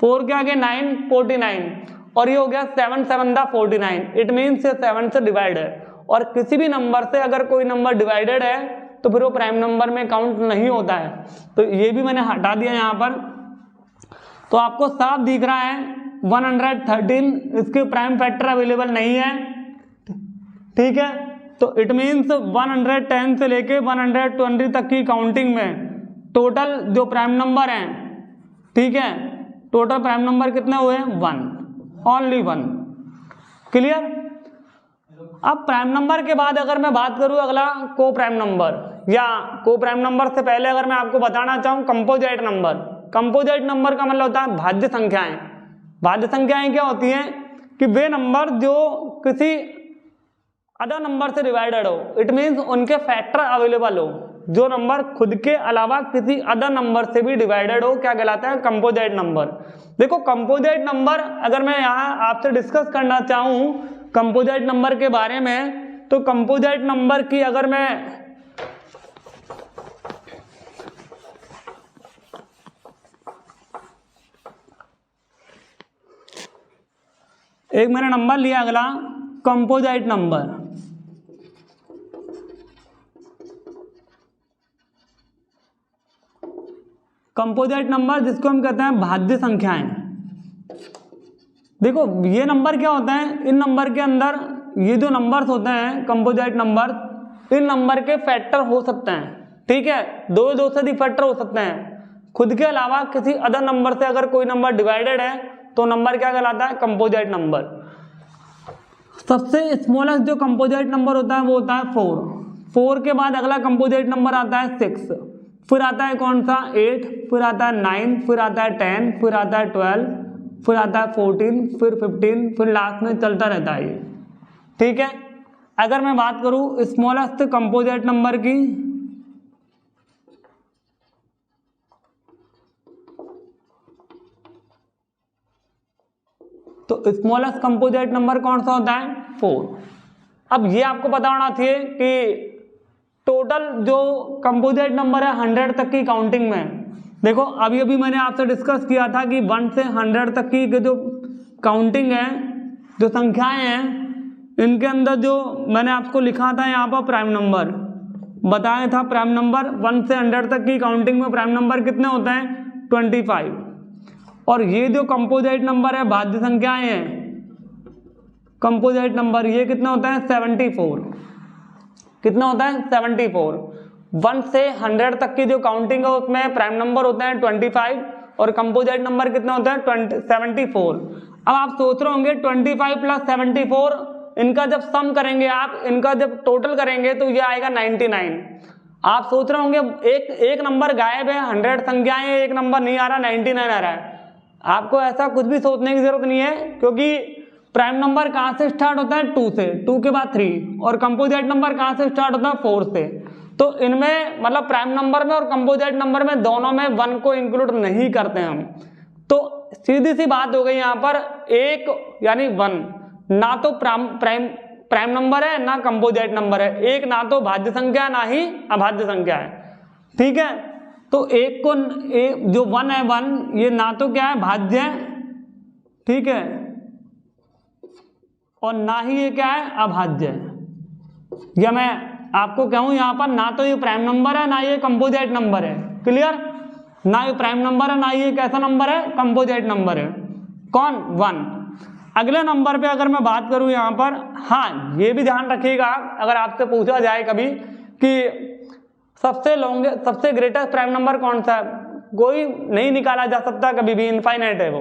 4 के आगे 9, 49 और ये हो गया 7 7 दा 49। इट मीन्स ये 7 से डिवाइड है और किसी भी नंबर से अगर कोई नंबर डिवाइडेड है तो फिर वो प्राइम नंबर में काउंट नहीं होता है। तो ये भी मैंने हटा दिया यहाँ पर। तो आपको साफ दिख रहा है 113 इसके प्राइम फैक्टर अवेलेबल नहीं है, ठीक है। तो इट मीन्स 110 से लेके 120 तक की काउंटिंग में टोटल जो प्राइम नंबर हैं, ठीक है, टोटल प्राइम नंबर कितने हुए, 1, ओनली 1। क्लियर। अब प्राइम नंबर के बाद अगर मैं बात करूं अगला को प्राइम नंबर, या को प्राइम नंबर से पहले अगर मैं आपको बताना चाहूं कंपोजिट नंबर। कंपोजिट नंबर का मतलब होता है भाज्य संख्याएं। भाज्य संख्याएं क्या होती हैं कि वे नंबर जो किसी अदर नंबर से डिवाइडेड हो, इट मीन्स उनके फैक्टर अवेलेबल हो, जो नंबर खुद के अलावा किसी अदर नंबर से भी डिवाइडेड हो, क्या कहलाता है, कंपोजिट नंबर। देखो कंपोजिट नंबर अगर मैं यहाँ आपसे डिस्कस करना चाहूँ कंपोजिट नंबर के बारे में, तो कंपोजिट नंबर की अगर मैं एक मैंने नंबर लिया अगला कंपोजिट नंबर। कंपोजिट नंबर जिसको हम कहते हैं भाज्य संख्याएं। देखो ये नंबर क्या होता है, इन नंबर के अंदर ये जो नंबर्स होते हैं कंपोजिट नंबर, इन नंबर के फैक्टर हो सकते हैं, ठीक है, दो से अधिक फैक्टर हो सकते हैं। खुद के अलावा किसी अदर नंबर से अगर कोई नंबर डिवाइडेड है तो नंबर क्या कहलाता है, कंपोजिट नंबर। सबसे स्मॉलेस्ट जो कंपोजिट नंबर होता है वो होता है 4 के बाद अगला कंपोजिट नंबर आता है 6, फिर आता है कौन सा 8, फिर आता है 9, फिर आता है 10, फिर आता है 12, फिर आता है 14, फिर 15, फिर लास्ट में चलता रहता है ये, ठीक है। अगर मैं बात करूं स्मॉलेस्ट कंपोजिट नंबर की, तो स्मॉलेस्ट कंपोजिट नंबर कौन सा होता है, 4। अब ये आपको पता होना चाहिए कि टोटल जो कंपोजिट नंबर है 100 तक की काउंटिंग में, देखो अभी अभी मैंने आपसे डिस्कस किया था कि 1 से 100 तक की जो काउंटिंग है, जो संख्याएं हैं, इनके अंदर जो मैंने आपको लिखा था यहाँ पर प्राइम नंबर बताया था, प्राइम नंबर 1 से 100 तक की काउंटिंग में प्राइम नंबर कितने होते हैं, 25। और ये जो कंपोजिट नंबर है भाज्य संख्याएं हैं, कंपोजिट नंबर ये कितना होता है, 74। कितना होता है, 74। 1 से 100 तक की जो काउंटिंग है उसमें प्राइम नंबर होते हैं 25 और कंपोजिट नंबर कितना होता है 74। अब आप सोच रहे होंगे 25 प्लस 74, इनका जब सम करेंगे आप, इनका जब टोटल करेंगे तो ये आएगा 99। आप सोच रहे होंगे एक नंबर गायब है, 100 संख्याएं, एक नंबर नहीं आ रहा, 99 आ रहा है। आपको ऐसा कुछ भी सोचने की जरूरत नहीं है, क्योंकि प्राइम नंबर कहां से स्टार्ट होता है, 2 से, 2 के बाद 3, और कंपोजिट नंबर कहां से स्टार्ट होता है, 4 से। तो इनमें मतलब प्राइम नंबर में और कंपोजिट नंबर में दोनों में 1 को इंक्लूड नहीं करते हम। तो सीधी सी बात हो गई यहाँ पर, एक यानी 1 ना तो प्राइम नंबर है ना कंपोजिट नंबर है, एक ना तो भाज्य संख्या ना ही अभाज्य संख्या है, ठीक है। तो एक को जो 1 है 1, ये ना तो क्या है, भाज्य है, ठीक है, और ना ही ये क्या है, अभाज्य है। या मैं आपको कहूं यहां पर, ना तो ये प्राइम नंबर है ना ये कंपोजिट नंबर है, क्लियर, ना ये प्राइम नंबर है ना ये कैसा नंबर है, कंपोजिट नंबर है। कौन, 1। अगले नंबर पे अगर मैं बात करूं यहां पर, हाँ ये भी ध्यान रखिएगा, अगर आपसे पूछा जाए कभी कि सबसे ग्रेटेस्ट प्राइम नंबर कौन सा है, कोई नहीं निकाला जा सकता कभी भी, इनफाइनाइट है वो।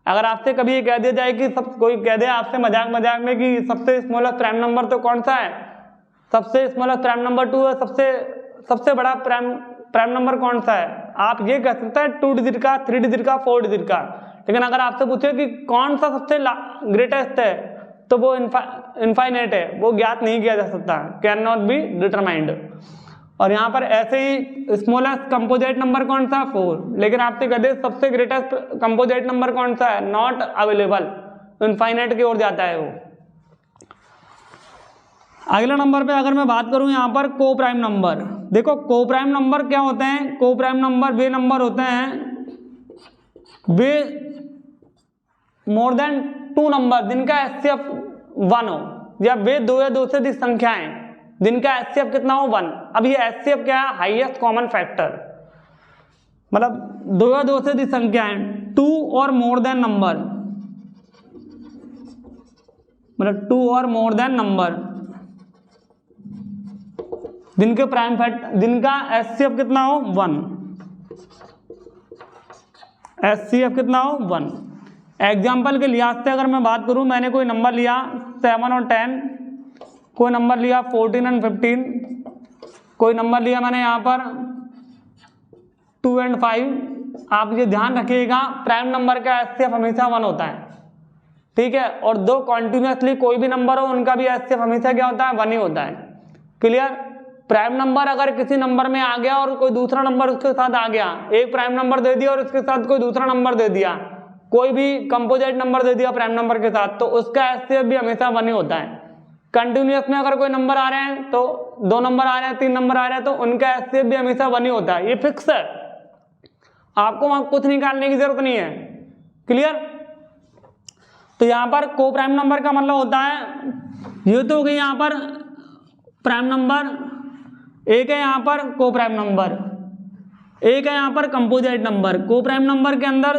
अगर आपसे कभी ये कह दिया जाए कि कोई कह दे आपसे मजाक में कि सबसे स्मॉलेस्ट प्राइम नंबर तो कौन सा है, सबसे स्मॉलेस्ट प्राइम नंबर 2 है, सबसे बड़ा प्राइम नंबर कौन सा है, आप ये कह सकते हैं 2 डिजिट का, 3 डिजिट का, 4 डिजिट का। लेकिन अगर आपसे पूछे कि कौन सा सबसे ग्रेटेस्ट है, तो वो इनफाइनाइट है, वो ज्ञात नहीं किया जा सकता, कैन नॉट बी डिटरमाइंड। और यहाँ पर ऐसे ही स्मॉलेस्ट कंपोजिट नंबर कौन सा, 4। लेकिन आपसे कहते हैं सबसे ग्रेटेस्ट कंपोजिट नंबर कौन सा है, नॉट अवेलेबल, इनफाइनाइट की ओर जाता है वो। अगले नंबर पे अगर मैं बात करूं यहाँ पर को प्राइम नंबर, देखो को प्राइम नंबर क्या होते हैं, को प्राइम नंबर वे नंबर होते हैं, वे मोर देन 2 नंबर जिनका HCF 1 हो, या वे 2 या 2 से अधिक संख्याएं जिनका HCF कितना हो, 1। अब ये HCF क्या है, हाईएस्ट कॉमन फैक्टर, मतलब 2 या 2 से अधिक संख्याएं, 2 और मोर देन नंबर, मतलब 2 और मोर देन नंबर जिनके प्राइम फैक्टर, जिनका HCF कितना हो, 1, HCF कितना हो, 1। एग्जाम्पल के लिहाज से अगर मैं बात करूं, मैंने कोई नंबर लिया 7 और 10, कोई नंबर लिया 14 और 15, कोई नंबर लिया मैंने यहाँ पर 2 और 5। आप ये ध्यान रखिएगा प्राइम नंबर का HCF हमेशा 1 होता है, ठीक है, और 2 कॉन्टिन्यूसली कोई भी नंबर हो उनका भी HCF हमेशा क्या होता है, 1 ही होता है, क्लियर। प्राइम नंबर अगर किसी नंबर में आ गया और कोई दूसरा नंबर उसके साथ आ गया, एक प्राइम नंबर दे दिया और उसके साथ कोई दूसरा नंबर दे दिया, कोई भी कंपोजिट नंबर दे दिया प्राइम नंबर के साथ तो उसका एचसीएफ भी हमेशा 1 ही होता है। कंटिन्यूअस में अगर कोई नंबर आ रहे हैं तो 2 नंबर आ रहे हैं 3 नंबर आ रहे हैं तो उनका एचसीएफ भी हमेशा 1 ही होता है, ये फिक्स है, आपको वहां कुछ निकालने की जरूरत नहीं है। क्लियर? तो यहाँ पर को प्राइम नंबर का मतलब होता है, ये तो हो गई यहाँ पर प्राइम नंबर, एक है यहाँ पर को प्राइम नंबर, एक है यहाँ पर कंपोजिट नंबर। को प्राइम नंबर के अंदर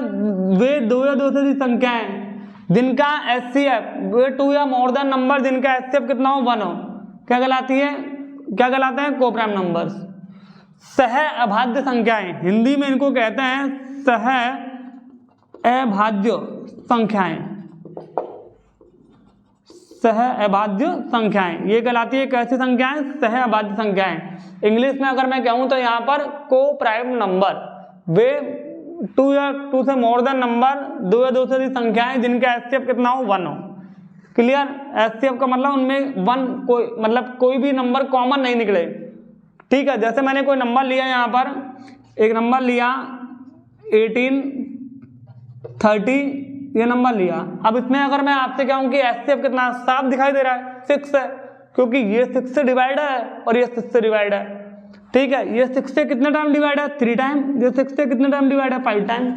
वे 2 या 2 से अधिक संख्याएं जिनका एचसीएफ वे 2 या मोर देन नंबर जिनका एचसीएफ कितना हो 1 हो, क्या कहलाती है, क्या कहलाते हैं, को प्राइम नंबर्स। सह अभाज्य संख्याएं, हिंदी में इनको कहते हैं सह अभाज्य संख्याएं, सह अभाज्य संख्याएं, ये कहलाती है कैसी संख्याएं, सह अभाज्य संख्याएं। इंग्लिश में अगर मैं कहूं तो यहाँ पर को प्राइम नंबर वे 2 या 2 से मोर देन नंबर 2 या 2 से अधिक संख्याएं जिनका एचसीएफ कितना हो 1 हो। क्लियर? एचसीएफ का मतलब उनमें 1 कोई मतलब कोई भी नंबर कॉमन नहीं निकले। ठीक है, जैसे मैंने कोई नंबर लिया, यहाँ पर एक नंबर लिया 18 30 ये नंबर लिया। अब इसमें अगर मैं आपसे कहूं कि एचसीएफ कितना, साफ दिखाई दे रहा है 6 है, क्योंकि ये 6 से डिवाइड है और ये 6 से डिवाइड है। ठीक है, ये 6 से कितने टाइम डिवाइड है 3 टाइम, ये 6 से कितने टाइम डिवाइड है 5 टाइम।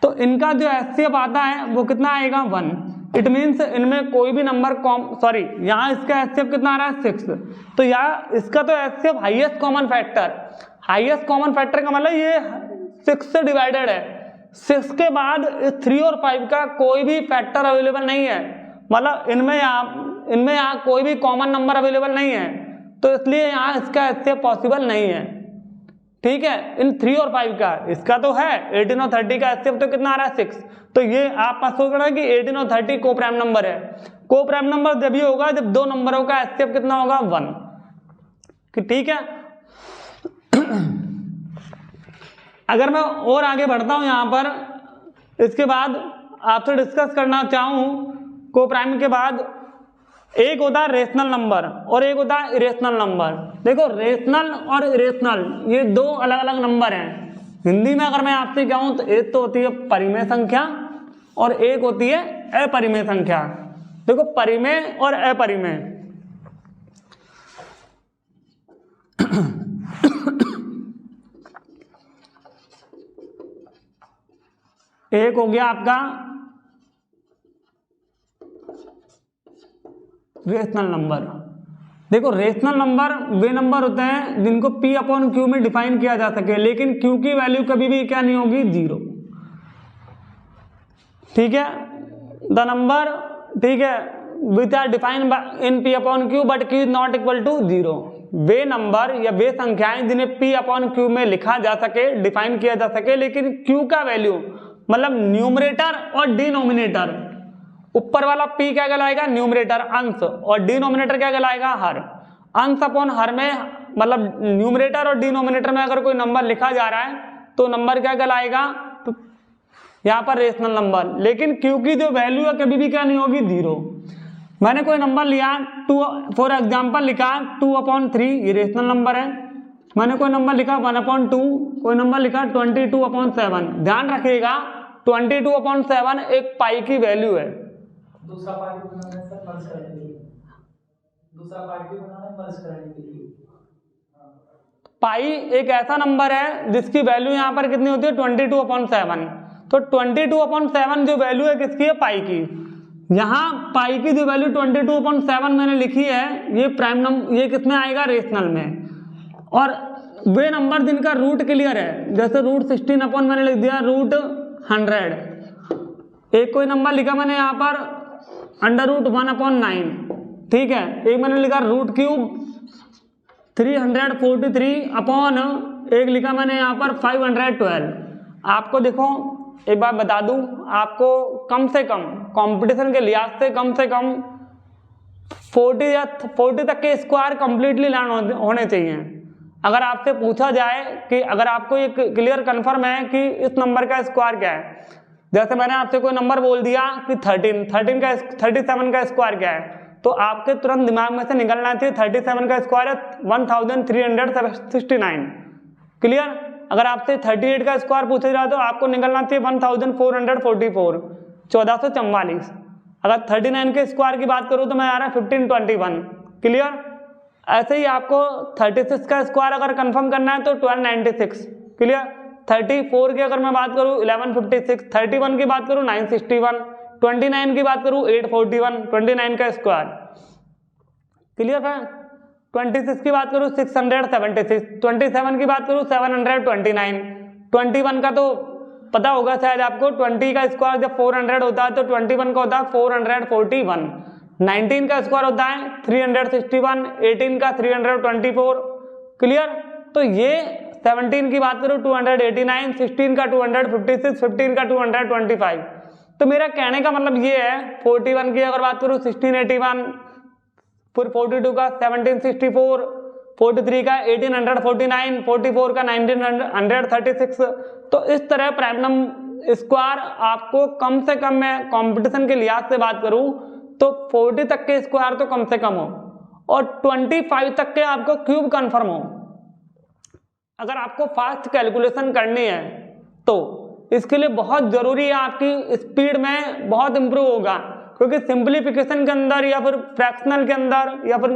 तो इनका जो एचसीएफ आता है वो कितना आएगा 1। इट मीन्स इनमें कोई भी नंबर यहाँ इसका एचसीएफ कितना आ रहा है 6, तो यहाँ इसका तो HCF highest common factor, highest common factor का मतलब ये 6 से डिवाइडेड है। 6 के बाद 3 और 5 का कोई भी फैक्टर अवेलेबल नहीं है, मतलब इनमें यहाँ कोई भी कॉमन नंबर अवेलेबल नहीं है, तो इसलिए यहाँ इसका एचसीएफ पॉसिबल नहीं है। ठीक है, इन 3 और 5 का, इसका तो है 18 और 30 का एचसीएफ तो कितना आ रहा है 6, तो ये आप पास सोच रहे हैं कि 18 और 30 को प्राइम नंबर है। को प्राइम नंबर जब ये होगा जब 2 नंबरों का एचसीएफ कितना होगा 1। ठीक है, अगर मैं और आगे बढ़ता हूं यहाँ पर, इसके बाद आपसे डिस्कस करना चाहूं को प्राइम के बाद, एक होता है रेशनल नंबर और एक होता है इरेशनल नंबर। देखो रेशनल और इरेशनल ये 2 अलग अलग नंबर हैं। हिंदी में अगर मैं आपसे कहूं तो एक तो होती है परिमेय संख्या और एक होती है अपरिमेय संख्या। देखो परिमेय और अपरिमेय, एक हो गया आपका रेशनल नंबर। देखो रेशनल नंबर वे नंबर होते हैं जिनको P/Q में डिफाइन किया जा सके, लेकिन Q की वैल्यू कभी भी क्या नहीं होगी 0। ठीक है, द नंबर, ठीक है, which are defined in P/Q but Q is not equal to 0। वे नंबर या वे संख्याएं जिन्हें P/Q में लिखा जा सके, डिफाइन किया जा सके, लेकिन Q का वैल्यू मतलब न्यूमरेटर और डिनोमिनेटर, ऊपर वाला P क्या कहलाएगा न्यूमरेटर अंश और डिनोमिनेटर क्या कहलाएगा हर। अंश अपॉन हर में मतलब न्यूमरेटर और डिनोमिनेटर में अगर कोई नंबर लिखा जा रहा है तो नंबर क्या कहलाएगा यहाँ पर रेशनल नंबर, लेकिन Q की जो वैल्यू है कभी भी क्या नहीं होगी 0। मैंने कोई नंबर लिया 2 फॉर एग्जाम्पल लिखा 2/3, ये रेशनल नंबर है। मैंने कोई नंबर लिखा 1/2, कोई नंबर लिखा 22/7। ध्यान रखिएगा 22/7 एक पाई की वैल्यू है। दूसरा पार्ट भी बनाना है सर, मर्ज करने के लिए। दूसरा पार्ट भी बनाना है मर्ज करने के लिए। पाई एक ऐसा नंबर है जिसकी वैल्यू यहाँ पर कितनी होती है 22/7। तो 22/7 जो वैल्यू है किसकी है पाई की। यहाँ पाई की जो वैल्यू 22/7 मैंने लिखी है ये प्राइम नंबर, ये किसमें आएगा रेशनल में। और वे नंबर जिनका रूट क्लियर है, जैसे √16 मैंने लिख दिया √100। एक कोई नंबर लिखा मैंने यहाँ पर √1/9, ठीक है। एक मैंने लिखा √3 343 एक लिखा मैंने यहाँ पर 512। आपको देखो एक बात बता दूं, आपको कम से कम कंपटीशन के लिहाज से कम 40 तक के स्क्वायर कंप्लीटली लर्न होने चाहिए। अगर आपसे पूछा जाए कि अगर आपको ये क्लियर कंफर्म है कि इस नंबर का स्क्वायर क्या है, जैसे मैंने आपसे कोई नंबर बोल दिया कि 37 का स्क्वायर क्या है, तो आपके तुरंत दिमाग में से निकलना चाहिए 37 का स्क्वायर है 1369। क्लियर। अगर आपसे 38 का स्क्वायर पूछा जा रहा तो आपको निकलना चाहिए 1444, 1444। अगर 39 के स्क्वायर की बात करूँ तो मैं आ रहा है 1521। क्लियर। ऐसे ही आपको 36 का स्क्वायर अगर कंफर्म करना है तो 1296। क्लियर। 34 की अगर मैं बात करूँ 1156, 31 की बात करूँ 961, 29 की बात करूँ 841, 29 का स्क्वायर। क्लियर है। 26 की बात करूँ 676, 27 की बात करूँ 729, 21 का तो पता होगा शायद आपको, 20 का स्क्वायर जब 400 होता है तो 21 का होता है 441, 19 का स्क्वायर होता है 361, 18 का 324। क्लियर। तो ये 17 की बात करूँ 289, 16 का 256, 15 का 225। तो मेरा कहने का मतलब ये है 41 की अगर बात करूँ 1681, फिर 42 का 1764, 43 का 1849, 44 का 1936। तो इस तरह प्राइम नंबर स्क्वायर आपको कम से कम, मैं कंपटीशन के लिहाज से बात करूं तो 40 तक के स्क्वायर तो कम से कम हो और 25 तक के आपको क्यूब कंफर्म हो। अगर आपको फास्ट कैलकुलेशन करनी है तो इसके लिए बहुत जरूरी है आपकी स्पीड में बहुत इंप्रूव होगा, क्योंकि सिंप्लीफिकेशन के अंदर या फिर फ्रैक्शनल के अंदर या फिर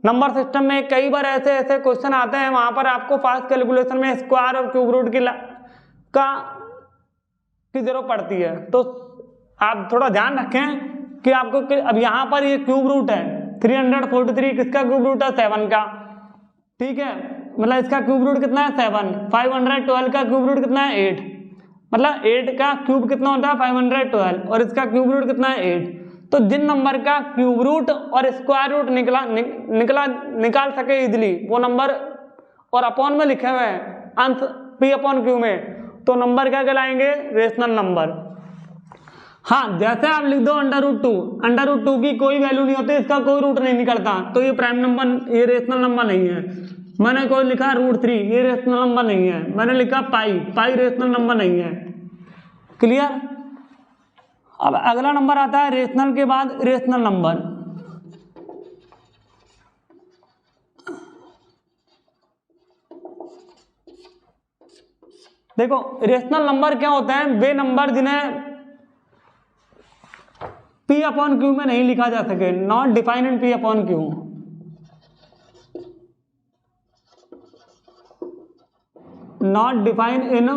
नंबर सिस्टम में कई बार ऐसे ऐसे क्वेश्चन आते हैं, वहां पर आपको फास्ट कैलकुलेशन में स्क्वायर और क्यूब रूट की जरूरत पड़ती है। तो आप थोड़ा ध्यान रखें कि आपको अब यहाँ पर ये क्यूब रूट है 343, किसका क्यूब रूट है 7 का। ठीक है, मतलब इसका क्यूब रूट कितना है 7, 512 का क्यूब रूट कितना है 8, मतलब 8 का क्यूब कितना होता है 512 और इसका क्यूब रूट कितना है 8। तो जिन नंबर का क्यूब रूट और स्क्वायर रूट निकाल सके इजिली वो नंबर, और अपॉन में लिखे हुए हैं अंश p/q में, तो नंबर क्या कहलाएंगे रेशनल नंबर। हाँ, जैसे आप लिख दो √2 की कोई वैल्यू नहीं होती, इसका कोई रूट नहीं निकलता, तो ये प्राइम नंबर, ये रेशनल नंबर नहीं है। मैंने कोई लिखा √3, ये रेशनल नंबर नहीं है। मैंने लिखा पाई रेशनल नंबर नहीं है। क्लियर। अब अगला नंबर आता है रेशनल के बाद रेशनल नंबर। देखो रेशनल नंबर क्या होते हैं, वे नंबर जिन्हें p/q में नहीं लिखा जा सके, not defined in p/q। Not defined in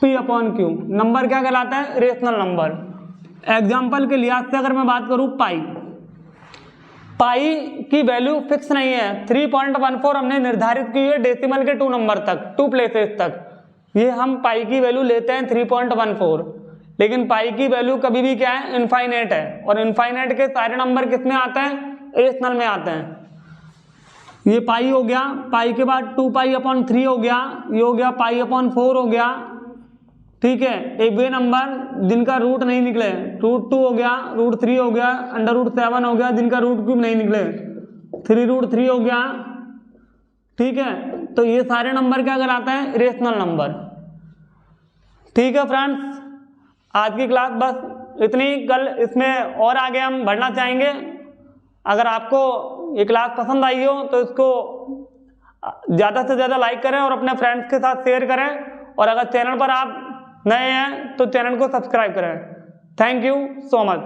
p/q number क्या कहलाता है रेशनल नंबर। एग्जाम्पल के लिहाज से अगर मैं बात करूं पाई की वैल्यू फिक्स नहीं है, 3.14 हमने निर्धारित की है डेसिमल के 2 नंबर तक, 2 प्लेसेस तक। ये हम पाई की वैल्यू लेते हैं 3.14, लेकिन पाई की वैल्यू कभी भी क्या है इनफाइनाइट है, और इनफाइनाइट के सारे नंबर किस में आते हैं रेशनल में आते हैं। ये पाई हो गया, पाई के बाद 2π/3 हो गया, ये हो गया π/4 हो गया। ठीक है, एक वे नंबर जिनका रूट नहीं निकले, √2 हो गया, √3 हो गया, √7 हो गया, जिनका रूट क्यूब नहीं निकले, 3√3 हो गया। ठीक है, तो ये सारे नंबर क्या कहलाते हैं रेशनल नंबर। ठीक है फ्रेंड्स, आज की क्लास बस इतनी। कल इसमें और आगे हम बढ़ना चाहेंगे। अगर आपको ये क्लास पसंद आई हो तो इसको ज़्यादा से ज़्यादा लाइक करें और अपने फ्रेंड्स के साथ शेयर करें, और अगर चैनल पर आप नए हैं तो चैनल को सब्सक्राइब करें। Thank you so much.